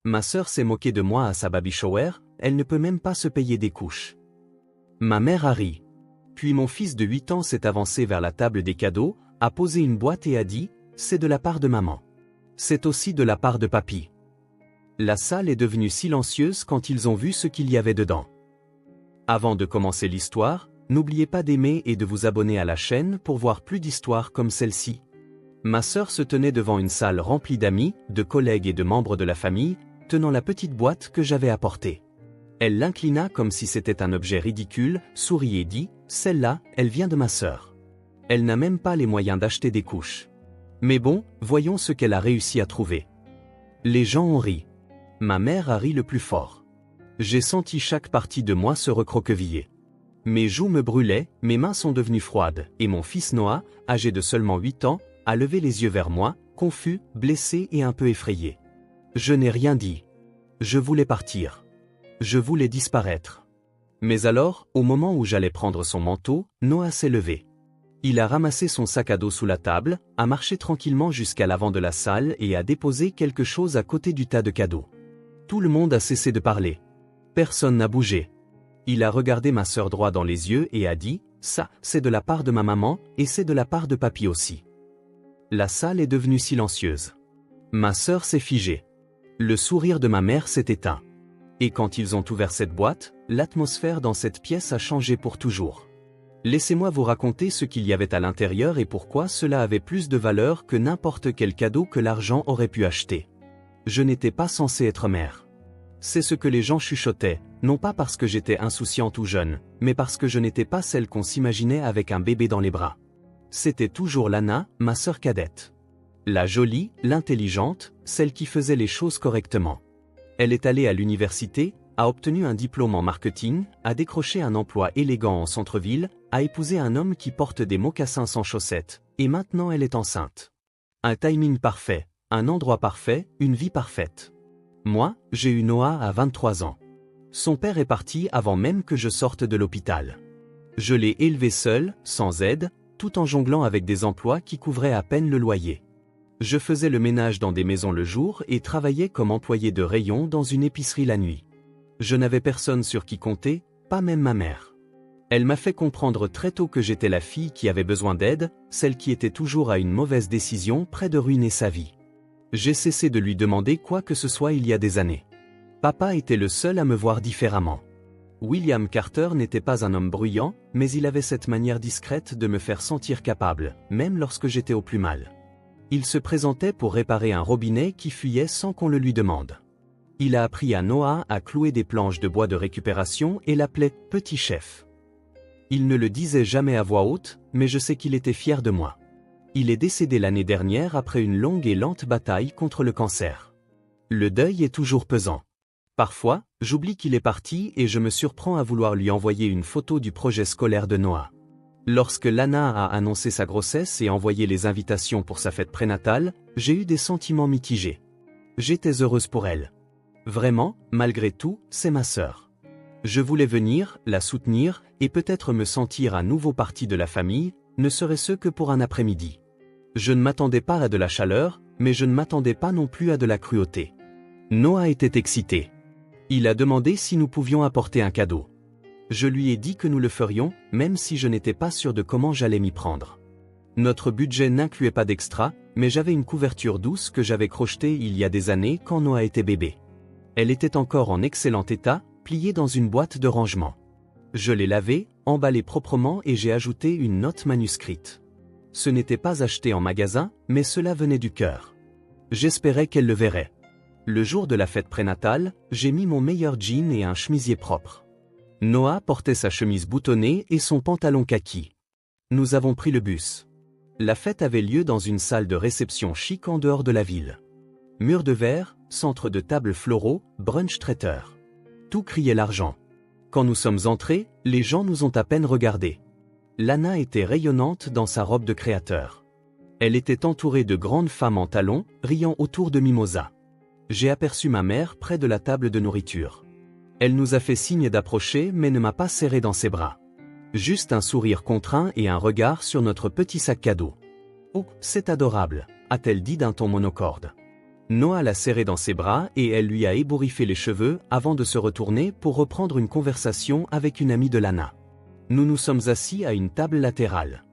Ma sœur s'est moquée de moi à sa baby shower, elle ne peut même pas se payer des couches. Ma mère a ri. Puis mon fils de 8 ans s'est avancé vers la table des cadeaux, a posé une boîte et a dit « C'est de la part de maman. C'est aussi de la part de papy. » La salle est devenue silencieuse quand ils ont vu ce qu'il y avait dedans. Avant de commencer l'histoire, n'oubliez pas d'aimer et de vous abonner à la chaîne pour voir plus d'histoires comme celle-ci. Ma sœur se tenait devant une salle remplie d'amis, de collègues et de membres de la famille, tenant la petite boîte que j'avais apportée. Elle l'inclina comme si c'était un objet ridicule, sourit et dit « Celle-là, elle vient de ma sœur. Elle n'a même pas les moyens d'acheter des couches. Mais bon, voyons ce qu'elle a réussi à trouver. » Les gens ont ri. Ma mère a ri le plus fort. J'ai senti chaque partie de moi se recroqueviller. Mes joues me brûlaient, mes mains sont devenues froides, et mon fils Noah, âgé de seulement 8 ans, a levé les yeux vers moi, confus, blessé et un peu effrayé. Je n'ai rien dit. Je voulais partir. Je voulais disparaître. Mais alors, au moment où j'allais prendre son manteau, Noah s'est levé. Il a ramassé son sac à dos sous la table, a marché tranquillement jusqu'à l'avant de la salle et a déposé quelque chose à côté du tas de cadeaux. Tout le monde a cessé de parler. Personne n'a bougé. Il a regardé ma sœur droit dans les yeux et a dit « Ça, c'est de la part de ma maman, et c'est de la part de papy aussi. » La salle est devenue silencieuse. Ma sœur s'est figée. Le sourire de ma mère s'est éteint. Et quand ils ont ouvert cette boîte, l'atmosphère dans cette pièce a changé pour toujours. Laissez-moi vous raconter ce qu'il y avait à l'intérieur et pourquoi cela avait plus de valeur que n'importe quel cadeau que l'argent aurait pu acheter. Je n'étais pas censé être mère. C'est ce que les gens chuchotaient, non pas parce que j'étais insouciante ou jeune, mais parce que je n'étais pas celle qu'on s'imaginait avec un bébé dans les bras. C'était toujours Lana, ma sœur cadette. La jolie, l'intelligente, celle qui faisait les choses correctement. Elle est allée à l'université, a obtenu un diplôme en marketing, a décroché un emploi élégant en centre-ville, a épousé un homme qui porte des mocassins sans chaussettes, et maintenant elle est enceinte. Un timing parfait, un endroit parfait, une vie parfaite. Moi, j'ai eu Noah à 23 ans. Son père est parti avant même que je sorte de l'hôpital. Je l'ai élevé seul, sans aide, tout en jonglant avec des emplois qui couvraient à peine le loyer. Je faisais le ménage dans des maisons le jour et travaillais comme employé de rayon dans une épicerie la nuit. Je n'avais personne sur qui compter, pas même ma mère. Elle m'a fait comprendre très tôt que j'étais la fille qui avait besoin d'aide, celle qui était toujours à une mauvaise décision près de ruiner sa vie. J'ai cessé de lui demander quoi que ce soit il y a des années. Papa était le seul à me voir différemment. William Carter n'était pas un homme bruyant, mais il avait cette manière discrète de me faire sentir capable, même lorsque j'étais au plus mal. Il se présentait pour réparer un robinet qui fuyait sans qu'on le lui demande. Il a appris à Noah à clouer des planches de bois de récupération et l'appelait « Petit Chef ». Il ne le disait jamais à voix haute, mais je sais qu'il était fier de moi. Il est décédé l'année dernière après une longue et lente bataille contre le cancer. Le deuil est toujours pesant. Parfois, j'oublie qu'il est parti et je me surprends à vouloir lui envoyer une photo du projet scolaire de Noah. Lorsque Lana a annoncé sa grossesse et envoyé les invitations pour sa fête prénatale, j'ai eu des sentiments mitigés. J'étais heureuse pour elle. Vraiment, malgré tout, c'est ma sœur. Je voulais venir, la soutenir, et peut-être me sentir à nouveau partie de la famille, ne serait-ce que pour un après-midi. Je ne m'attendais pas à de la chaleur, mais je ne m'attendais pas non plus à de la cruauté. Noah était excité. Il a demandé si nous pouvions apporter un cadeau. Je lui ai dit que nous le ferions, même si je n'étais pas sûr de comment j'allais m'y prendre. Notre budget n'incluait pas d'extra, mais j'avais une couverture douce que j'avais crochetée il y a des années quand Noah était bébé. Elle était encore en excellent état, pliée dans une boîte de rangement. Je l'ai lavée, emballée proprement et j'ai ajouté une note manuscrite. Ce n'était pas acheté en magasin, mais cela venait du cœur. J'espérais qu'elle le verrait. Le jour de la fête prénatale, j'ai mis mon meilleur jean et un chemisier propre. Noah portait sa chemise boutonnée et son pantalon kaki. Nous avons pris le bus. La fête avait lieu dans une salle de réception chic en dehors de la ville. Mur de verre, centre de tables floraux, brunch traiteur. Tout criait l'argent. Quand nous sommes entrés, les gens nous ont à peine regardés. Lana était rayonnante dans sa robe de créateur. Elle était entourée de grandes femmes en talons, riant autour de mimosas. J'ai aperçu ma mère près de la table de nourriture. Elle nous a fait signe d'approcher mais ne m'a pas serré dans ses bras. Juste un sourire contraint et un regard sur notre petit sac cadeau. « Oh, c'est adorable », a-t-elle dit d'un ton monocorde. Noah l'a serrée dans ses bras et elle lui a ébouriffé les cheveux avant de se retourner pour reprendre une conversation avec une amie de Lana. Nous nous sommes assis à une table latérale.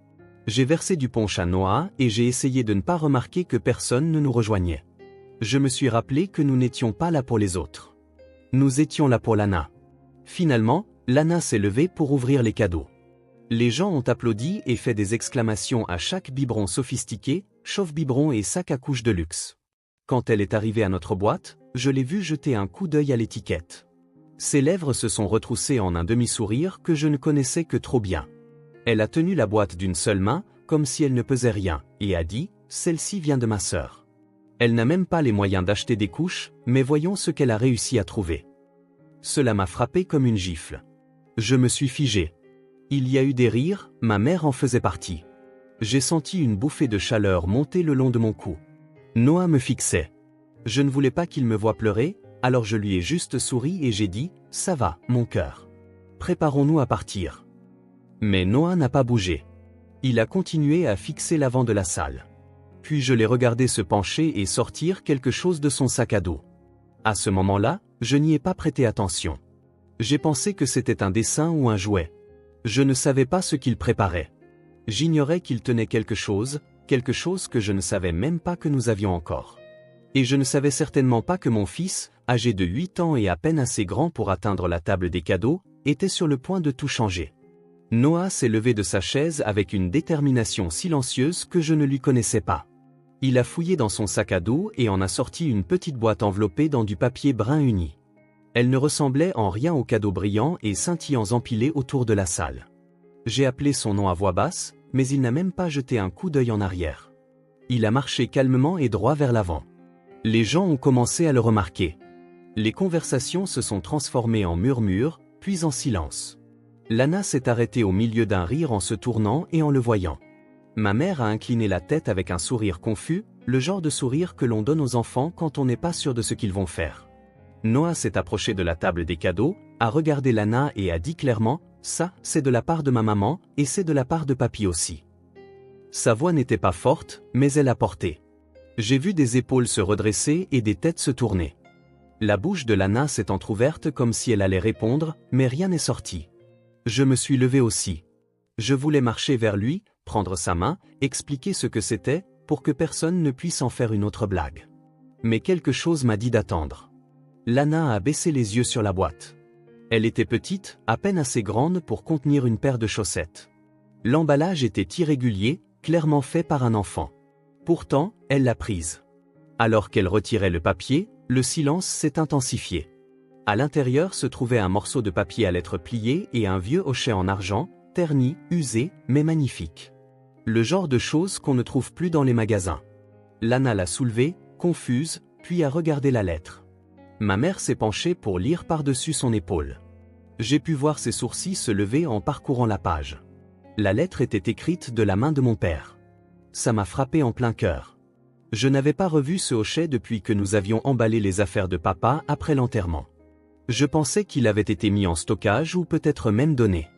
J'ai versé du punch à Noah et j'ai essayé de ne pas remarquer que personne ne nous rejoignait. Je me suis rappelé que nous n'étions pas là pour les autres. Nous étions là pour Lana. Finalement, Lana s'est levée pour ouvrir les cadeaux. Les gens ont applaudi et fait des exclamations à chaque biberon sophistiqué, chauffe-biberon et sac à couche de luxe. Quand elle est arrivée à notre boîte, je l'ai vue jeter un coup d'œil à l'étiquette. Ses lèvres se sont retroussées en un demi-sourire que je ne connaissais que trop bien. Elle a tenu la boîte d'une seule main, comme si elle ne pesait rien, et a dit « Celle-ci vient de ma sœur ». Elle n'a même pas les moyens d'acheter des couches, mais voyons ce qu'elle a réussi à trouver. Cela m'a frappé comme une gifle. Je me suis figé. Il y a eu des rires, ma mère en faisait partie. J'ai senti une bouffée de chaleur monter le long de mon cou. Noah me fixait. Je ne voulais pas qu'il me voie pleurer, alors je lui ai juste souri et j'ai dit « Ça va, mon cœur. Préparons-nous à partir ». Mais Noah n'a pas bougé. Il a continué à fixer l'avant de la salle. Puis je l'ai regardé se pencher et sortir quelque chose de son sac à dos. À ce moment-là, je n'y ai pas prêté attention. J'ai pensé que c'était un dessin ou un jouet. Je ne savais pas ce qu'il préparait. J'ignorais qu'il tenait quelque chose que je ne savais même pas que nous avions encore. Et je ne savais certainement pas que mon fils, âgé de 8 ans et à peine assez grand pour atteindre la table des cadeaux, était sur le point de tout changer. Noah s'est levé de sa chaise avec une détermination silencieuse que je ne lui connaissais pas. Il a fouillé dans son sac à dos et en a sorti une petite boîte enveloppée dans du papier brun uni. Elle ne ressemblait en rien aux cadeaux brillants et scintillants empilés autour de la salle. J'ai appelé son nom à voix basse, mais il n'a même pas jeté un coup d'œil en arrière. Il a marché calmement et droit vers l'avant. Les gens ont commencé à le remarquer. Les conversations se sont transformées en murmures, puis en silence. Lana s'est arrêtée au milieu d'un rire en se tournant et en le voyant. Ma mère a incliné la tête avec un sourire confus, le genre de sourire que l'on donne aux enfants quand on n'est pas sûr de ce qu'ils vont faire. Noah s'est approché de la table des cadeaux, a regardé Lana et a dit clairement « Ça, c'est de la part de ma maman, et c'est de la part de papy aussi ». Sa voix n'était pas forte, mais elle a porté. J'ai vu des épaules se redresser et des têtes se tourner. La bouche de Lana s'est entr'ouverte comme si elle allait répondre, mais rien n'est sorti. Je me suis levé aussi. Je voulais marcher vers lui, prendre sa main, expliquer ce que c'était, pour que personne ne puisse en faire une autre blague. Mais quelque chose m'a dit d'attendre. Lana a baissé les yeux sur la boîte. Elle était petite, à peine assez grande pour contenir une paire de chaussettes. L'emballage était irrégulier, clairement fait par un enfant. Pourtant, elle l'a prise. Alors qu'elle retirait le papier, le silence s'est intensifié. À l'intérieur se trouvait un morceau de papier à lettres pliées et un vieux hochet en argent, terni, usé, mais magnifique. Le genre de choses qu'on ne trouve plus dans les magasins. Lana l'a soulevé, confuse, puis a regardé la lettre. Ma mère s'est penchée pour lire par-dessus son épaule. J'ai pu voir ses sourcils se lever en parcourant la page. La lettre était écrite de la main de mon père. Ça m'a frappé en plein cœur. Je n'avais pas revu ce hochet depuis que nous avions emballé les affaires de papa après l'enterrement. Je pensais qu'il avait été mis en stockage ou peut-être même donné.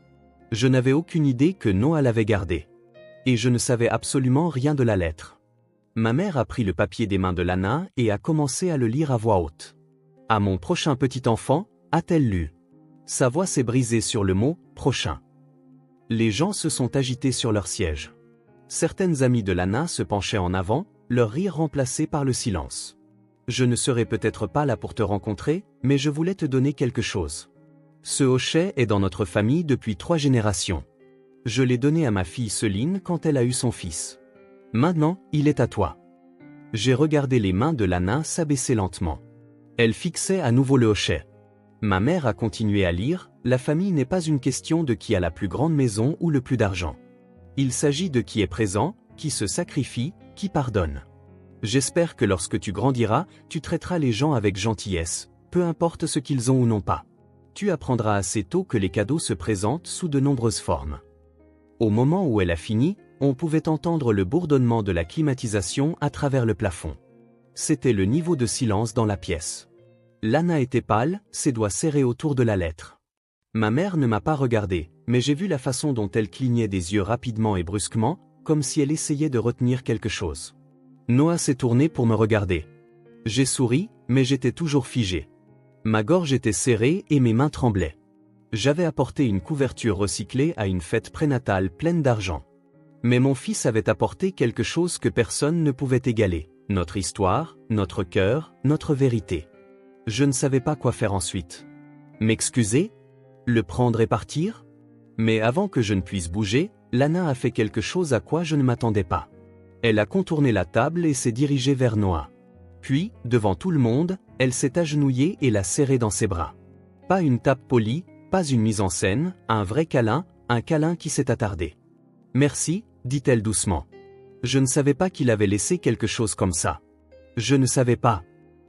Je n'avais aucune idée que Noah l'avait gardé. Et je ne savais absolument rien de la lettre. Ma mère a pris le papier des mains de Lana et a commencé à le lire à voix haute. « À mon prochain petit enfant » a-t-elle lu. Sa voix s'est brisée sur le mot « prochain ». Les gens se sont agités sur leur siège. Certaines amies de Lana se penchaient en avant, leur rire remplacé par le silence. Je ne serai peut-être pas là pour te rencontrer, mais je voulais te donner quelque chose. Ce hochet est dans notre famille depuis 3 générations. Je l'ai donné à ma fille Céline quand elle a eu son fils. Maintenant, il est à toi. J'ai regardé les mains de Lana s'abaisser lentement. Elle fixait à nouveau le hochet. Ma mère a continué à lire, « La famille n'est pas une question de qui a la plus grande maison ou le plus d'argent. Il s'agit de qui est présent, qui se sacrifie, qui pardonne. J'espère que lorsque tu grandiras, tu traiteras les gens avec gentillesse, peu importe ce qu'ils ont ou n'ont pas. Tu apprendras assez tôt que les cadeaux se présentent sous de nombreuses formes. » Au moment où elle a fini, on pouvait entendre le bourdonnement de la climatisation à travers le plafond. C'était le niveau de silence dans la pièce. Lana était pâle, ses doigts serrés autour de la lettre. Ma mère ne m'a pas regardé, mais j'ai vu la façon dont elle clignait des yeux rapidement et brusquement, comme si elle essayait de retenir quelque chose. Noah s'est tourné pour me regarder. J'ai souri, mais j'étais toujours figé. Ma gorge était serrée et mes mains tremblaient. J'avais apporté une couverture recyclée à une fête prénatale pleine d'argent. Mais mon fils avait apporté quelque chose que personne ne pouvait égaler, notre histoire, notre cœur, notre vérité. Je ne savais pas quoi faire ensuite. M'excuser? Le prendre et partir? Mais avant que je ne puisse bouger, Lana a fait quelque chose à quoi je ne m'attendais pas. Elle a contourné la table et s'est dirigée vers Noah. Puis, devant tout le monde, elle s'est agenouillée et l'a serré dans ses bras. Pas une tape polie, pas une mise en scène, un vrai câlin, un câlin qui s'est attardé. Merci, dit-elle doucement. Je ne savais pas qu'il avait laissé quelque chose comme ça. Je ne savais pas.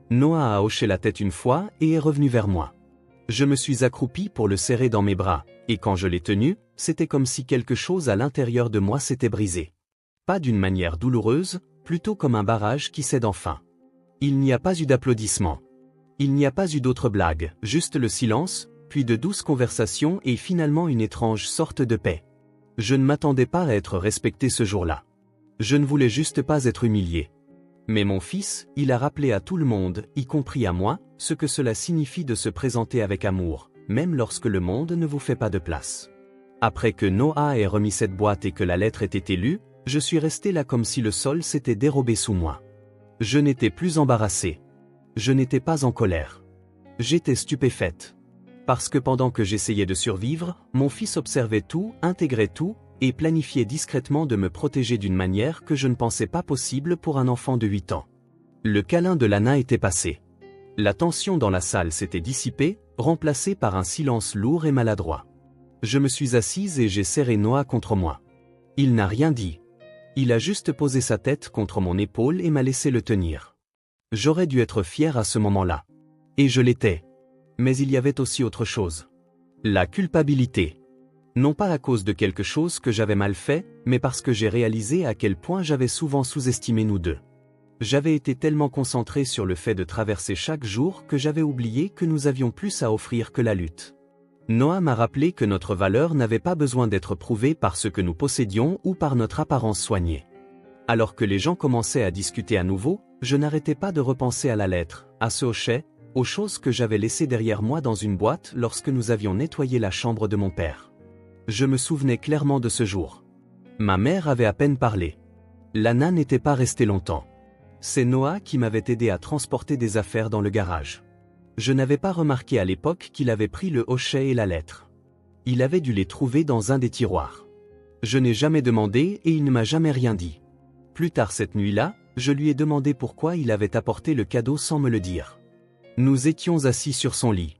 Noah a hoché la tête une fois et est revenu vers moi. Je me suis accroupi pour le serrer dans mes bras, et quand je l'ai tenu, c'était comme si quelque chose à l'intérieur de moi s'était brisé. Pas d'une manière douloureuse, plutôt comme un barrage qui cède enfin. Il n'y a pas eu d'applaudissements. Il n'y a pas eu d'autres blagues, juste le silence, puis de douces conversations et finalement une étrange sorte de paix. Je ne m'attendais pas à être respecté ce jour-là. Je ne voulais juste pas être humilié. Mais mon fils, il a rappelé à tout le monde, y compris à moi, ce que cela signifie de se présenter avec amour, même lorsque le monde ne vous fait pas de place. Après que Noah ait remis cette boîte et que la lettre ait été lue, je suis resté là comme si le sol s'était dérobé sous moi. Je n'étais plus embarrassé. Je n'étais pas en colère. J'étais stupéfaite. Parce que pendant que j'essayais de survivre, mon fils observait tout, intégrait tout, et planifiait discrètement de me protéger d'une manière que je ne pensais pas possible pour un enfant de 8 ans. Le câlin de Lana était passé. La tension dans la salle s'était dissipée, remplacée par un silence lourd et maladroit. Je me suis assise et j'ai serré Noah contre moi. Il n'a rien dit. Il a juste posé sa tête contre mon épaule et m'a laissé le tenir. J'aurais dû être fier à ce moment-là. Et je l'étais. Mais il y avait aussi autre chose. La culpabilité. Non pas à cause de quelque chose que j'avais mal fait, mais parce que j'ai réalisé à quel point j'avais souvent sous-estimé nous deux. J'avais été tellement concentré sur le fait de traverser chaque jour que j'avais oublié que nous avions plus à offrir que la lutte. Noah m'a rappelé que notre valeur n'avait pas besoin d'être prouvée par ce que nous possédions ou par notre apparence soignée. Alors que les gens commençaient à discuter à nouveau, je n'arrêtais pas de repenser à la lettre, à ce hochet, aux choses que j'avais laissées derrière moi dans une boîte lorsque nous avions nettoyé la chambre de mon père. Je me souvenais clairement de ce jour. Ma mère avait à peine parlé. Lana n'était pas restée longtemps. C'est Noah qui m'avait aidé à transporter des affaires dans le garage. Je n'avais pas remarqué à l'époque qu'il avait pris le hochet et la lettre. Il avait dû les trouver dans un des tiroirs. Je n'ai jamais demandé et il ne m'a jamais rien dit. Plus tard cette nuit-là, je lui ai demandé pourquoi il avait apporté le cadeau sans me le dire. Nous étions assis sur son lit.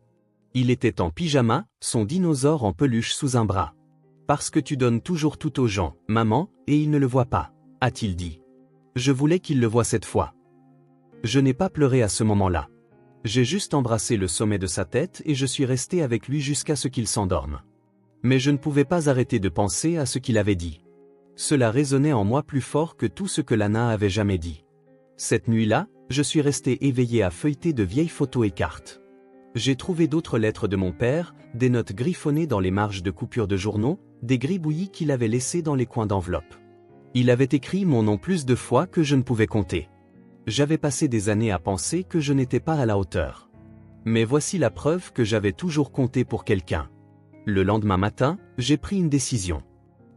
Il était en pyjama, son dinosaure en peluche sous un bras. Parce que tu donnes toujours tout aux gens, maman, et il ne le voit pas, a-t-il dit. Je voulais qu'il le voie cette fois. Je n'ai pas pleuré à ce moment-là. J'ai juste embrassé le sommet de sa tête et je suis resté avec lui jusqu'à ce qu'il s'endorme. Mais je ne pouvais pas arrêter de penser à ce qu'il avait dit. Cela résonnait en moi plus fort que tout ce que Lana avait jamais dit. Cette nuit-là, je suis resté éveillé à feuilleter de vieilles photos et cartes. J'ai trouvé d'autres lettres de mon père, des notes griffonnées dans les marges de coupures de journaux, des gribouillis qu'il avait laissés dans les coins d'enveloppes. Il avait écrit mon nom plus de fois que je ne pouvais compter. J'avais passé des années à penser que je n'étais pas à la hauteur. Mais voici la preuve que j'avais toujours compté pour quelqu'un. Le lendemain matin, j'ai pris une décision.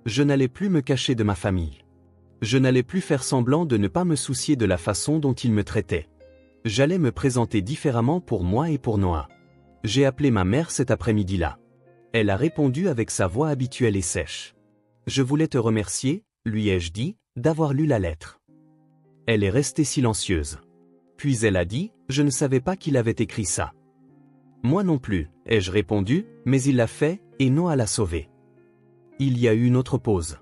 Je n'allais plus me cacher de ma famille. Je n'allais plus faire semblant de ne pas me soucier de la façon dont ils me traitaient. J'allais me présenter différemment pour moi et pour Noah. J'ai appelé ma mère cet après-midi-là. Elle a répondu avec sa voix habituelle et sèche. Je voulais te remercier, lui ai-je dit, d'avoir lu la lettre. Elle est restée silencieuse. Puis elle a dit, je ne savais pas qu'il avait écrit ça. Moi non plus, ai-je répondu, mais il l'a fait, et Noah l'a sauvé. Il y a eu une autre pause.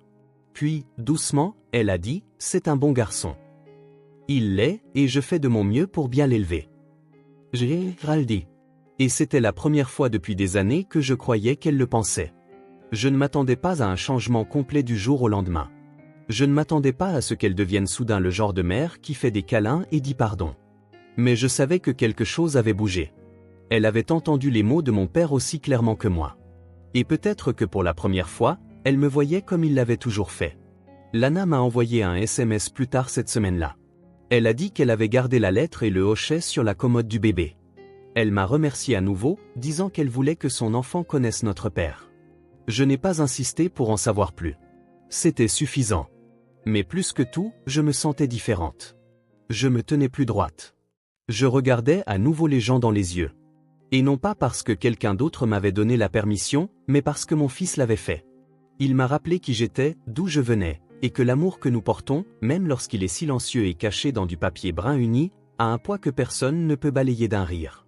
Puis, doucement, elle a dit, c'est un bon garçon. Il l'est, et je fais de mon mieux pour bien l'élever. J'ai dit. Et c'était la première fois depuis des années que je croyais qu'elle le pensait. Je ne m'attendais pas à un changement complet du jour au lendemain. Je ne m'attendais pas à ce qu'elle devienne soudain le genre de mère qui fait des câlins et dit pardon. Mais je savais que quelque chose avait bougé. Elle avait entendu les mots de mon père aussi clairement que moi. Et peut-être que pour la première fois, elle me voyait comme il l'avait toujours fait. Lana m'a envoyé un SMS plus tard cette semaine-là. Elle a dit qu'elle avait gardé la lettre et le hochet sur la commode du bébé. Elle m'a remercié à nouveau, disant qu'elle voulait que son enfant connaisse notre père. Je n'ai pas insisté pour en savoir plus. C'était suffisant. Mais plus que tout, je me sentais différente. Je me tenais plus droite. Je regardais à nouveau les gens dans les yeux. Et non pas parce que quelqu'un d'autre m'avait donné la permission, mais parce que mon fils l'avait fait. Il m'a rappelé qui j'étais, d'où je venais, et que l'amour que nous portons, même lorsqu'il est silencieux et caché dans du papier brun uni, a un poids que personne ne peut balayer d'un rire.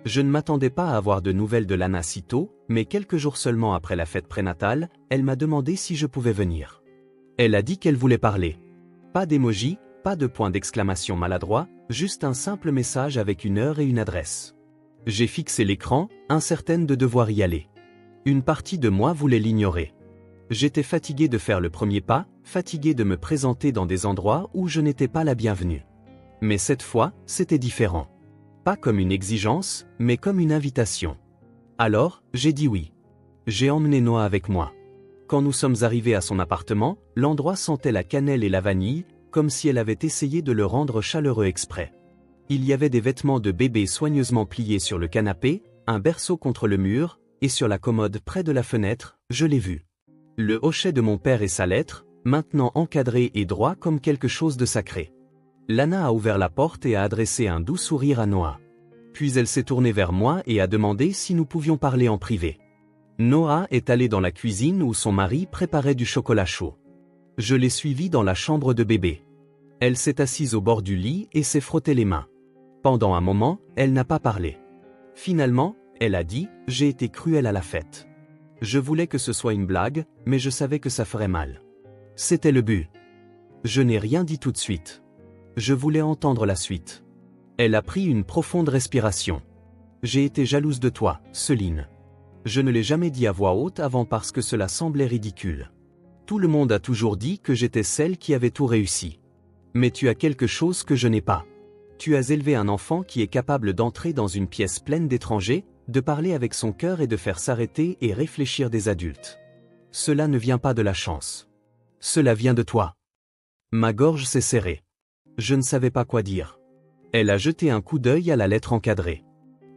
Je ne m'attendais pas à avoir de nouvelles de Lana si tôt, mais quelques jours seulement après la fête prénatale, elle m'a demandé si je pouvais venir. Elle a dit qu'elle voulait parler. Pas d'émoji, pas de point d'exclamation maladroit, juste un simple message avec une heure et une adresse. J'ai fixé l'écran, incertaine de devoir y aller. Une partie de moi voulait l'ignorer. J'étais fatigué de faire le premier pas, fatigué de me présenter dans des endroits où je n'étais pas la bienvenue. Mais cette fois, c'était différent. Pas comme une exigence, mais comme une invitation. Alors, j'ai dit oui. J'ai emmené Noah avec moi. Quand nous sommes arrivés à son appartement, l'endroit sentait la cannelle et la vanille, comme si elle avait essayé de le rendre chaleureux exprès. Il y avait des vêtements de bébé soigneusement pliés sur le canapé, un berceau contre le mur, et sur la commode près de la fenêtre, je l'ai vu. Le hochet de mon père et sa lettre, maintenant encadré et droit comme quelque chose de sacré. Lana a ouvert la porte et a adressé un doux sourire à Noah. Puis elle s'est tournée vers moi et a demandé si nous pouvions parler en privé. Noah est allé dans la cuisine où son mari préparait du chocolat chaud. Je l'ai suivie dans la chambre de bébé. Elle s'est assise au bord du lit et s'est frottée les mains. Pendant un moment, elle n'a pas parlé. Finalement, elle a dit « J'ai été cruelle à la fête. Je voulais que ce soit une blague, mais je savais que ça ferait mal. C'était le but. » Je n'ai rien dit tout de suite. Je voulais entendre la suite. Elle a pris une profonde respiration. « J'ai été jalouse de toi, Céline. Je ne l'ai jamais dit à voix haute avant parce que cela semblait ridicule. Tout le monde a toujours dit que j'étais celle qui avait tout réussi. Mais tu as quelque chose que je n'ai pas. Tu as élevé un enfant qui est capable d'entrer dans une pièce pleine d'étrangers, de parler avec son cœur et de faire s'arrêter et réfléchir des adultes. Cela ne vient pas de la chance. Cela vient de toi. » Ma gorge s'est serrée. Je ne savais pas quoi dire. Elle a jeté un coup d'œil à la lettre encadrée.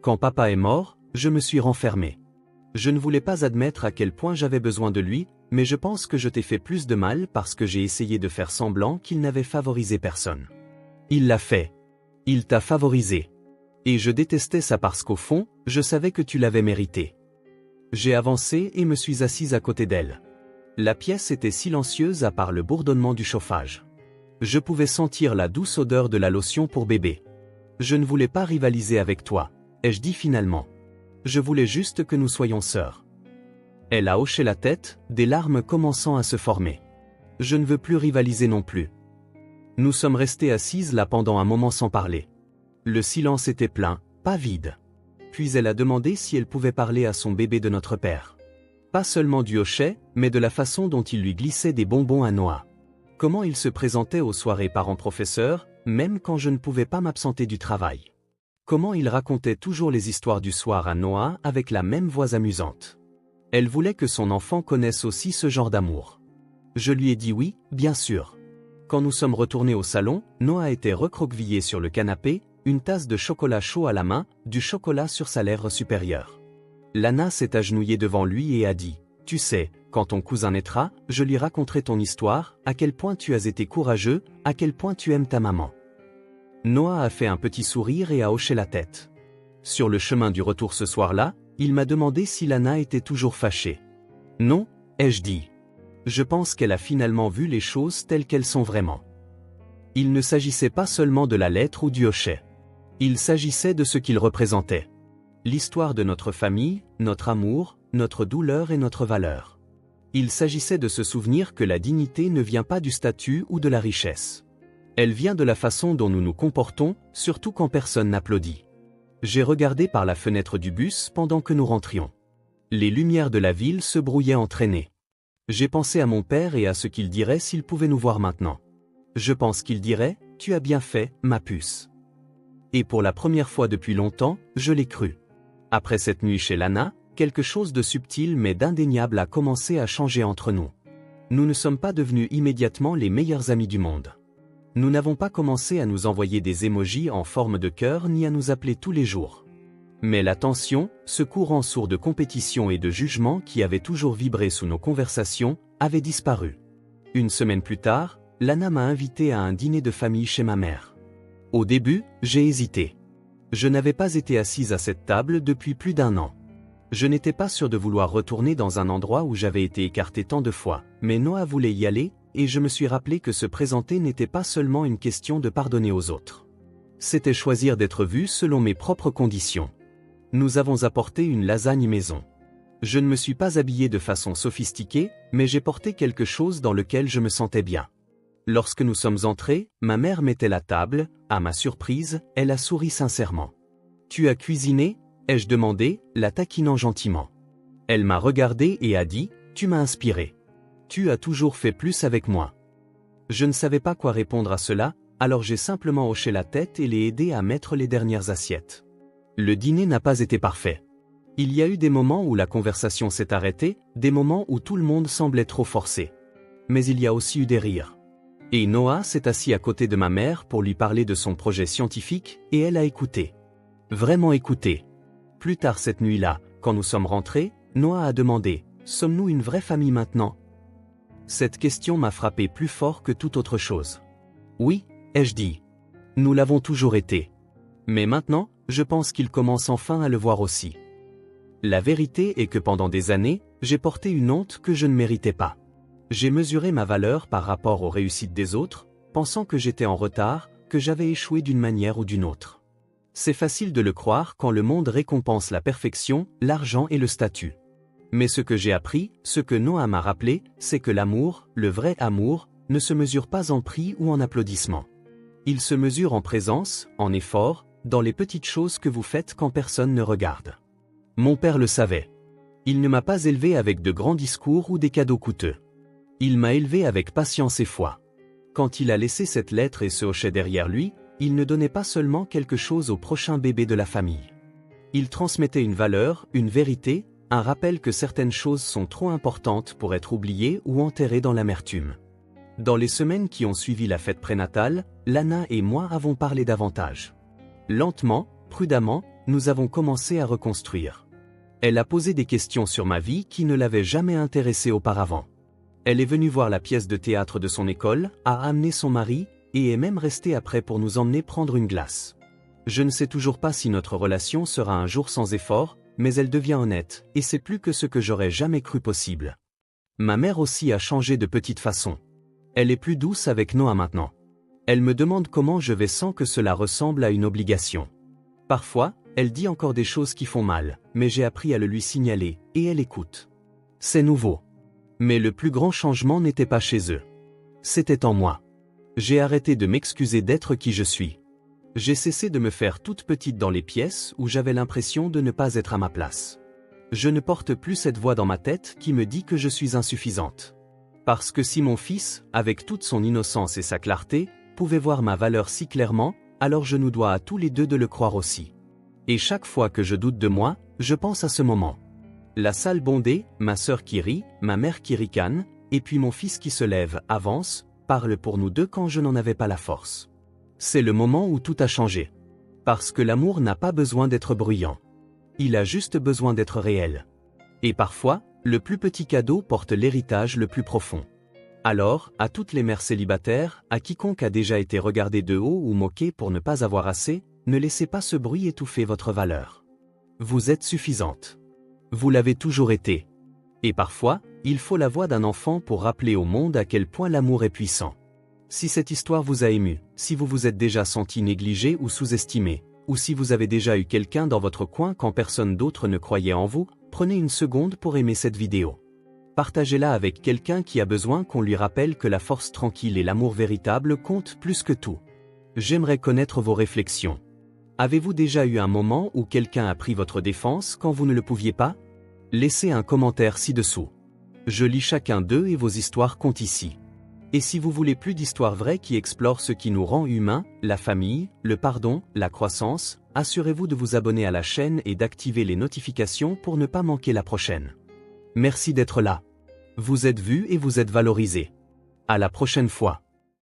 Quand papa est mort, je me suis renfermé. Je ne voulais pas admettre à quel point j'avais besoin de lui, mais je pense que je t'ai fait plus de mal parce que j'ai essayé de faire semblant qu'il n'avait favorisé personne. Il l'a fait. Il t'a favorisé. Et je détestais ça parce qu'au fond, je savais que tu l'avais mérité. J'ai avancé et me suis assise à côté d'elle. La pièce était silencieuse à part le bourdonnement du chauffage. Je pouvais sentir la douce odeur de la lotion pour bébé. Je ne voulais pas rivaliser avec toi, ai-je dit finalement. Je voulais juste que nous soyons sœurs. Elle a hoché la tête, des larmes commençant à se former. Je ne veux plus rivaliser non plus. Nous sommes restés assises là pendant un moment sans parler. Le silence était plein, pas vide. Puis elle a demandé si elle pouvait parler à son bébé de notre père. Pas seulement du hochet, mais de la façon dont il lui glissait des bonbons à Noah. Comment il se présentait aux soirées parents-professeurs, même quand je ne pouvais pas m'absenter du travail. Comment il racontait toujours les histoires du soir à Noah avec la même voix amusante. Elle voulait que son enfant connaisse aussi ce genre d'amour. Je lui ai dit oui, bien sûr. Quand nous sommes retournés au salon, Noah était recroquevillé sur le canapé, une tasse de chocolat chaud à la main, du chocolat sur sa lèvre supérieure. Lana s'est agenouillée devant lui et a dit « Tu sais, quand ton cousin naîtra, je lui raconterai ton histoire, à quel point tu as été courageux, à quel point tu aimes ta maman. » Noah a fait un petit sourire et a hoché la tête. Sur le chemin du retour ce soir-là, il m'a demandé si Lana était toujours fâchée. « Non, ai-je dit. Je pense qu'elle a finalement vu les choses telles qu'elles sont vraiment. » Il ne s'agissait pas seulement de la lettre ou du hochet. Il s'agissait de ce qu'il représentait. L'histoire de notre famille, notre amour, notre douleur et notre valeur. Il s'agissait de se souvenir que la dignité ne vient pas du statut ou de la richesse. Elle vient de la façon dont nous nous comportons, surtout quand personne n'applaudit. J'ai regardé par la fenêtre du bus pendant que nous rentrions. Les lumières de la ville se brouillaient en traînées. J'ai pensé à mon père et à ce qu'il dirait s'il pouvait nous voir maintenant. Je pense qu'il dirait « Tu as bien fait, ma puce ». Et pour la première fois depuis longtemps, je l'ai cru. Après cette nuit chez Lana, quelque chose de subtil mais d'indéniable a commencé à changer entre nous. Nous ne sommes pas devenus immédiatement les meilleurs amis du monde. Nous n'avons pas commencé à nous envoyer des émojis en forme de cœur ni à nous appeler tous les jours. Mais la tension, ce courant sourd de compétition et de jugement qui avait toujours vibré sous nos conversations, avait disparu. Une semaine plus tard, Lana m'a invité à un dîner de famille chez ma mère. Au début, j'ai hésité. Je n'avais pas été assise à cette table depuis plus d'1 an. Je n'étais pas sûr de vouloir retourner dans un endroit où j'avais été écarté tant de fois, mais Noah voulait y aller, et je me suis rappelé que se présenter n'était pas seulement une question de pardonner aux autres. C'était choisir d'être vu selon mes propres conditions. Nous avons apporté une lasagne maison. Je ne me suis pas habillé de façon sophistiquée, mais j'ai porté quelque chose dans lequel je me sentais bien. Lorsque nous sommes entrés, ma mère mettait la table, à ma surprise, elle a souri sincèrement. « Tu as cuisiné ?» ai-je demandé, la taquinant gentiment. Elle m'a regardé et a dit « Tu m'as inspiré. Tu as toujours fait plus avec moi. » Je ne savais pas quoi répondre à cela, alors j'ai simplement hoché la tête et l'ai aidé à mettre les dernières assiettes. Le dîner n'a pas été parfait. Il y a eu des moments où la conversation s'est arrêtée, des moments où tout le monde semblait trop forcé. Mais il y a aussi eu des rires. Et Noah s'est assis à côté de ma mère pour lui parler de son projet scientifique, et elle a écouté. Vraiment écouté. Plus tard cette nuit-là, quand nous sommes rentrés, Noah a demandé « Sommes-nous une vraie famille maintenant ?» Cette question m'a frappé plus fort que toute autre chose. « Oui », ai-je dit. « Nous l'avons toujours été. Mais maintenant, je pense qu'il commence enfin à le voir aussi. » La vérité est que pendant des années, j'ai porté une honte que je ne méritais pas. J'ai mesuré ma valeur par rapport aux réussites des autres, pensant que j'étais en retard, que j'avais échoué d'une manière ou d'une autre. C'est facile de le croire quand le monde récompense la perfection, l'argent et le statut. Mais ce que j'ai appris, ce que Noah m'a rappelé, c'est que l'amour, le vrai amour, ne se mesure pas en prix ou en applaudissements. Il se mesure en présence, en effort, dans les petites choses que vous faites quand personne ne regarde. Mon père le savait. Il ne m'a pas élevé avec de grands discours ou des cadeaux coûteux. Il m'a élevé avec patience et foi. Quand il a laissé cette lettre et se hochait derrière lui, il ne donnait pas seulement quelque chose au prochain bébé de la famille. Il transmettait une valeur, une vérité, un rappel que certaines choses sont trop importantes pour être oubliées ou enterrées dans l'amertume. Dans les semaines qui ont suivi la fête prénatale, Lana et moi avons parlé davantage. Lentement, prudemment, nous avons commencé à reconstruire. Elle a posé des questions sur ma vie qui ne l'avaient jamais intéressée auparavant. Elle est venue voir la pièce de théâtre de son école, a amené son mari, et est même restée après pour nous emmener prendre une glace. Je ne sais toujours pas si notre relation sera un jour sans effort, mais elle devient honnête, et c'est plus que ce que j'aurais jamais cru possible. Ma mère aussi a changé de petite façon. Elle est plus douce avec Noah maintenant. Elle me demande comment je vais sans que cela ressemble à une obligation. Parfois, elle dit encore des choses qui font mal, mais j'ai appris à le lui signaler, et elle écoute. C'est nouveau. Mais le plus grand changement n'était pas chez eux. C'était en moi. J'ai arrêté de m'excuser d'être qui je suis. J'ai cessé de me faire toute petite dans les pièces où j'avais l'impression de ne pas être à ma place. Je ne porte plus cette voix dans ma tête qui me dit que je suis insuffisante. Parce que si mon fils, avec toute son innocence et sa clarté, pouvait voir ma valeur si clairement, alors je nous dois à tous les deux de le croire aussi. Et chaque fois que je doute de moi, je pense à ce moment. La salle bondée, ma sœur qui rit, ma mère qui ricane, et puis mon fils qui se lève, avance, parle pour nous deux quand je n'en avais pas la force. C'est le moment où tout a changé. Parce que l'amour n'a pas besoin d'être bruyant. Il a juste besoin d'être réel. Et parfois, le plus petit cadeau porte l'héritage le plus profond. Alors, à toutes les mères célibataires, à quiconque a déjà été regardé de haut ou moqué pour ne pas avoir assez, ne laissez pas ce bruit étouffer votre valeur. Vous êtes suffisante. Vous l'avez toujours été. Et parfois, il faut la voix d'un enfant pour rappeler au monde à quel point l'amour est puissant. Si cette histoire vous a ému, si vous vous êtes déjà senti négligé ou sous-estimé, ou si vous avez déjà eu quelqu'un dans votre coin quand personne d'autre ne croyait en vous, prenez une seconde pour aimer cette vidéo. Partagez-la avec quelqu'un qui a besoin qu'on lui rappelle que la force tranquille et l'amour véritable comptent plus que tout. J'aimerais connaître vos réflexions. Avez-vous déjà eu un moment où quelqu'un a pris votre défense quand vous ne le pouviez pas? Laissez un commentaire ci-dessous. Je lis chacun d'eux et vos histoires comptent ici. Et si vous voulez plus d'histoires vraies qui explorent ce qui nous rend humains, la famille, le pardon, la croissance, assurez-vous de vous abonner à la chaîne et d'activer les notifications pour ne pas manquer la prochaine. Merci d'être là. Vous êtes vus et vous êtes valorisés. À la prochaine fois.